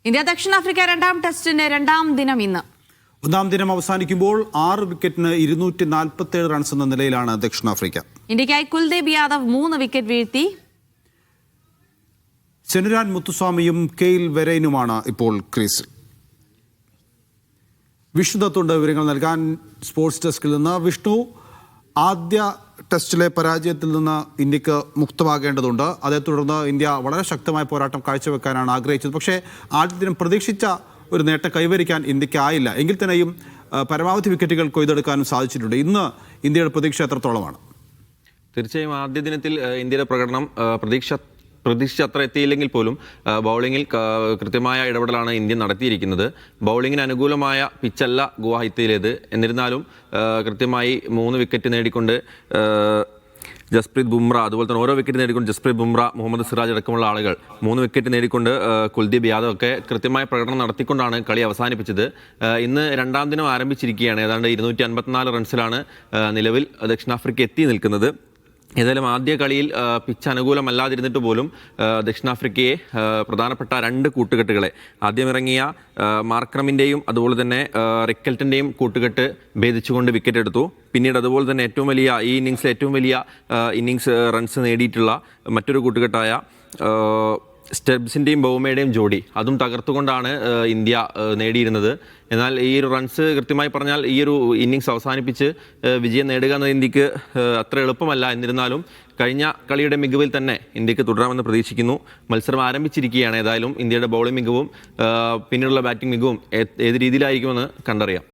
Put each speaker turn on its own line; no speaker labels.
India ദക്ഷിണാഫ്രിക്ക രണ്ടാം ടെസ്റ്റിന്റെ രണ്ടാം ദിനം ഇന്ന്.
ഒന്നാം ദിനം അവസാനിക്കുമ്പോൾ 6 വിക്കറ്റിന് 247 റൺസ് എന്ന നിലയിലാണ് ദക്ഷിണാഫ്രിക്ക.
ഇന്ത്യക്കായി കുൽദീപ് യാദവ് 3 വിക്കറ്റ് വീഴ്ത്തി.
ചെനുരാൻ മുത്തുസ്വാമിയും കെയിൽ വെരൈനുമാണ് ഇപ്പോൾ ക്രീസിൽ. വിഷ്ണുദത്തുണ്ട് വിവരങ്ങൾ നൽകാൻ സ്പോർട്സ് ഡെസ്കിൽ നിന്ന്. വിഷ്ണു, ആദ്യ ടെസ്റ്റിലെ പരാജയത്തിൽ നിന്ന് ഇന്ത്യക്ക് മുക്തമാകേണ്ടതുണ്ട്. അതേ തുടർന്ന് ഇന്ത്യ വളരെ ശക്തമായ പോരാട്ടം കാഴ്ചവെക്കാനാണ് ആഗ്രഹിച്ചത്. പക്ഷേ ആദ്യ ദിനം പ്രതീക്ഷിച്ച ഒരു നേട്ടം കൈവരിക്കാൻ ഇന്ത്യക്ക് ആയില്ല. എങ്കിൽ തന്നെയും പരമാവധി വിക്കറ്റുകൾ കൊയ്തെടുക്കാനും സാധിച്ചിട്ടുണ്ട്. ഇന്ന് ഇന്ത്യയുടെ പ്രതീക്ഷ എത്രത്തോളമാണ്?
തീർച്ചയായും ആദ്യ ദിനത്തിൽ ഇന്ത്യയുടെ പ്രകടനം പ്രതീക്ഷിച്ച അത്ര എത്തിയില്ലെങ്കിൽ പോലും ബൗളിങ്ങിൽ കൃത്യമായ ഇടപെടലാണ് ഇന്ത്യ നടത്തിയിരിക്കുന്നത്. ബൗളിങ്ങിന് അനുകൂലമായ പിച്ചല്ല ഗുവാഹത്തിയിലേത്. എന്നിരുന്നാലും കൃത്യമായി 3 വിക്കറ്റ് നേടിക്കൊണ്ട് ജസ്പ്രീത് ബുംറ, അതുപോലെ തന്നെ ഓരോ വിക്കറ്റ് നേടിക്കൊണ്ട് ജസ്പ്രീത് ബുംറ, മുഹമ്മദ് സിറാജ് അടക്കമുള്ള ആളുകൾ 3 വിക്കറ്റ് നേടിക്കൊണ്ട് കുൽദീപ് യാദവ് ഒക്കെ കൃത്യമായ പ്രകടനം നടത്തിക്കൊണ്ടാണ് കളി അവസാനിപ്പിച്ചത്. ഇന്ന് രണ്ടാം ദിനം ആരംഭിച്ചിരിക്കുകയാണ്. ഏതാണ്ട് 254 റൺസിലാണ് നിലവിൽ ദക്ഷിണാഫ്രിക്ക എത്തി നിൽക്കുന്നത്. ഏതായാലും ആദ്യ കളിയിൽ പിച്ച് അനുകൂലമല്ലാതിരുന്നിട്ട് പോലും ദക്ഷിണാഫ്രിക്കയെ പ്രധാനപ്പെട്ട 2 കൂട്ടുകെട്ടുകളെ ആദ്യമിറങ്ങിയ മാർക്രമിൻ്റെയും അതുപോലെ തന്നെ റിക്കൽറ്റിൻ്റെയും കൂട്ടുകെട്ട് ഭേദിച്ചുകൊണ്ട് വിക്കറ്റ് എടുത്തു. പിന്നീട് അതുപോലെ തന്നെ ഈ ഇന്നിങ്സിലെ ഏറ്റവും വലിയ ഇന്നിങ്സ് റൺസ് നേടിയിട്ടുള്ള മറ്റൊരു കൂട്ടുകെട്ടായ സ്റ്റെബ്സിൻ്റെയും ബൗമയുടെയും ജോഡി അതും തകർത്തുകൊണ്ടാണ് ഇന്ത്യ നേടിയിരുന്നത്. എന്നാൽ ഈ ഒരു റൺസ് കൃത്യമായി പറഞ്ഞാൽ ഈ ഒരു ഇന്നിങ്സ് അവസാനിപ്പിച്ച് വിജയം നേടുക എന്നത് ഇന്ത്യക്ക് അത്ര എളുപ്പമല്ല. എന്നിരുന്നാലും കഴിഞ്ഞ കളിയുടെ മികവിൽ തന്നെ ഇന്ത്യക്ക് തുടരാമെന്ന് പ്രതീക്ഷിക്കുന്നു. മത്സരം ആരംഭിച്ചിരിക്കുകയാണ്. ഏതായാലും ഇന്ത്യയുടെ ബൗളിംഗ് മികവും പിന്നീടുള്ള ബാറ്റിംഗ് മികവും ഏത് രീതിയിലായിരിക്കുമെന്ന് കണ്ടറിയാം.